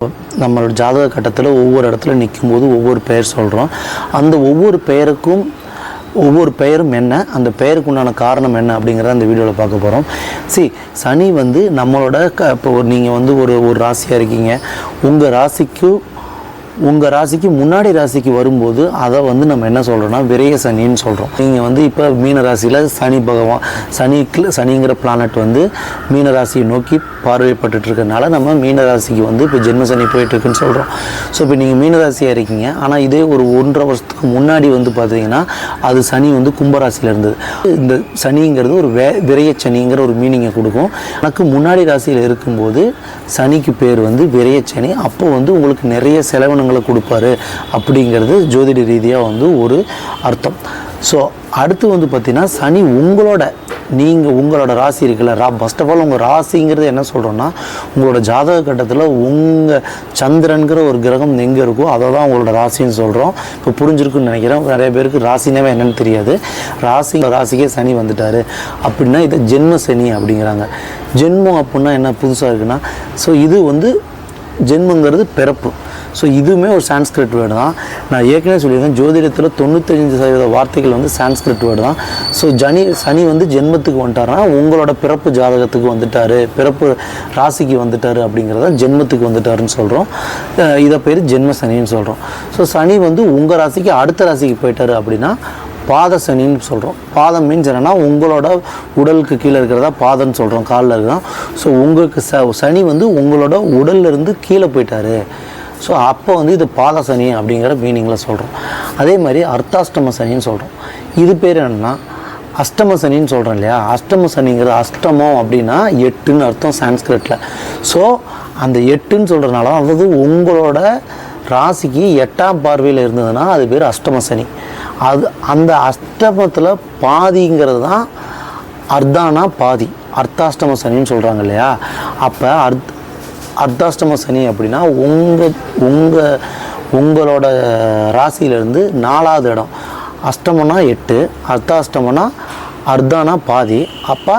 நம்மளோட ஜாதக கட்டத்தில் ஒவ்வொரு இடத்துல நிற்கும்போது ஒவ்வொரு பெயர் சொல்கிறோம். அந்த ஒவ்வொரு பெயருக்கும் ஒவ்வொரு பெயரும் என்ன, அந்த பெயருக்கு உண்டான காரணம் என்ன அப்படிங்கிறத அந்த வீடியோவில் பார்க்க போகிறோம். சனி வந்து நம்மளோட இப்போ நீங்கள் வந்து ஒரு ராசியாக இருக்கீங்க. உங்கள் ராசிக்கு முன்னாடி ராசிக்கு வரும்போது அதை வந்து நம்ம என்ன சொல்கிறோன்னா விரய சனின்னு சொல்கிறோம். நீங்கள் வந்து இப்போ மீன ராசியில் சனி பகவான் சனிங்கிற பிளானட் வந்து மீன ராசியை நோக்கி பார்வைப்பட்டுருக்கனால நம்ம மீன ராசிக்கு வந்து இப்போ ஜென்ம சனி போயிட்டுருக்குன்னு சொல்கிறோம். ஸோ இப்போ நீங்கள் மீன ராசியாக இருக்கீங்க. ஆனால் இதே ஒரு 1.5 வருஷத்துக்கு முன்னாடி வந்து பார்த்தீங்கன்னா அது சனி வந்து கும்பராசியில் இருந்தது. இந்த சனிங்கிறது ஒரு விரய சனிங்கிற ஒரு மீனிங்கை கொடுக்கும். எனக்கு முன்னாடி ராசியில் இருக்கும்போது சனிக்கு பேர் வந்து விரய சனி. அப்போ வந்து உங்களுக்கு நிறைய செலவினங்கள் கொடுப்பாரு அப்படிங்கிறது ஜோதிட ரீதியாக வந்து ஒரு அர்த்தம். ஸோ அடுத்து வந்து பார்த்திங்கன்னா சனி உங்களோட ராசி இருக்குல்ல, ஃபஸ்ட் ஆஃப் ஆல் உங்கள் ராசிங்கிறது என்ன சொல்கிறோன்னா உங்களோட ஜாதக கட்டத்தில் உங்கள் சந்திரன்கிற ஒரு கிரகம் எங்கே இருக்கோ அதை தான் உங்களோட ராசின்னு சொல்கிறோம். இப்போ புரிஞ்சிருக்குன்னு நினைக்கிறேன். நிறைய பேருக்கு ராசினாவே என்னென்னு தெரியாது. ராசிக்கே சனி வந்துட்டார் அப்படின்னா இதை ஜென்ம சனி அப்படிங்கிறாங்க. ஜென்மம் அப்படின்னா என்ன புதுசாக இருக்குன்னா, ஸோ இது வந்து ஜென்மங்கிறது பிறப்பு. ஸோ இதுவுமே ஒரு சான்ஸ்கிரிட் வேர்டு தான். நான் ஏற்கனவே சொல்லியிருக்கேன், ஜோதிடத்தில் 95% வார்த்தைகள் வந்து சான்ஸ்கிரிட் வேர்டு தான். ஸோ சனி வந்து ஜென்மத்துக்கு வந்துட்டாருன்னா உங்களோட பிறப்பு ஜாதகத்துக்கு வந்துட்டார், பிறப்பு ராசிக்கு வந்துட்டார் அப்படிங்கிறத ஜென்மத்துக்கு வந்துட்டாருன்னு சொல்கிறோம். இதை பேர் ஜென்ம சனின்னு சொல்கிறோம். ஸோ சனி வந்து உங்கள் ராசிக்கு அடுத்த ராசிக்கு போயிட்டார் அப்படின்னா பாத சனின்னு சொல்கிறோம். பாதம் மீன்ஸ் என்னென்னா உங்களோட உடலுக்கு கீழே இருக்கிறதா பாதம்னு சொல்கிறோம், காலில் இருக்குதான். ஸோ உங்களுக்கு சனி வந்து உங்களோட உடல்லேருந்து கீழே போயிட்டார். ஸோ அப்போ வந்து இது பாத சனி அப்படிங்கிற மீனிங்கில் சொல்கிறோம். அதே மாதிரி அர்த்தாஷ்டம சனின்னு சொல்கிறோம். இது பேர் என்னென்னா அஷ்டம சனின்னு சொல்கிறோம் இல்லையா. அஷ்டம சனிங்கிறது அஷ்டமம் அப்படின்னா 8ன்னு அர்த்தம் சான்ஸ்கிரிட்டில். ஸோ அந்த 8ன்னு சொல்கிறதுனால அதாவது உங்களோட ராசிக்கு 8ஆம் பார்வையில் இருந்ததுன்னா அது பேர் அஷ்டம சனி. அந்த அஷ்டமத்தில் பாதிங்கிறது தான் அர்த்தானா பாதி, அர்த்தாஷ்டம சனின்னு சொல்கிறாங்க இல்லையா. அப்போ அர்த்தாஷ்டம சனி அப்படின்னா உங்களோட ராசியிலேருந்து 4வது இடம். அஷ்டமனா 8, அர்த்தாஷ்டமனா அர்த்தானா பாதி. அப்போ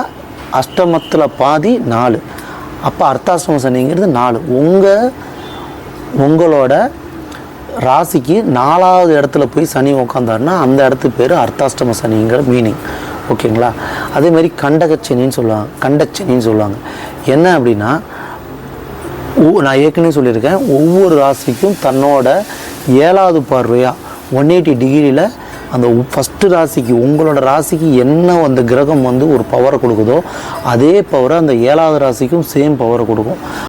அஷ்டமத்தில் பாதி 4. அப்போ அர்த்தாஷ்டம சனிங்கிறது 4. உங்களோட ராசிக்கு 4வது இடத்துல போய் சனி உட்காந்தாருன்னா அந்த இடத்துக்கு பேர் அர்த்தாஷ்டம சனிங்கிற மீனிங். ஓகேங்களா. அதே மாதிரி கண்டகச்சனின்னு சொல்லுவாங்க. என்ன அப்படின்னா நான் ஏற்கனவே சொல்லியிருக்கேன், ஒவ்வொரு ராசிக்கும் தன்னோட 7வது பார்வையாக 180 டிகிரியில் அந்த ஃபஸ்ட்டு ராசிக்கு உங்களோட ராசிக்கு என்ன அந்த கிரகம் வந்து ஒரு பவரை கொடுக்குதோ அதே பவரை அந்த 7வது ராசிக்கும் சேம் பவரை கொடுக்கும்.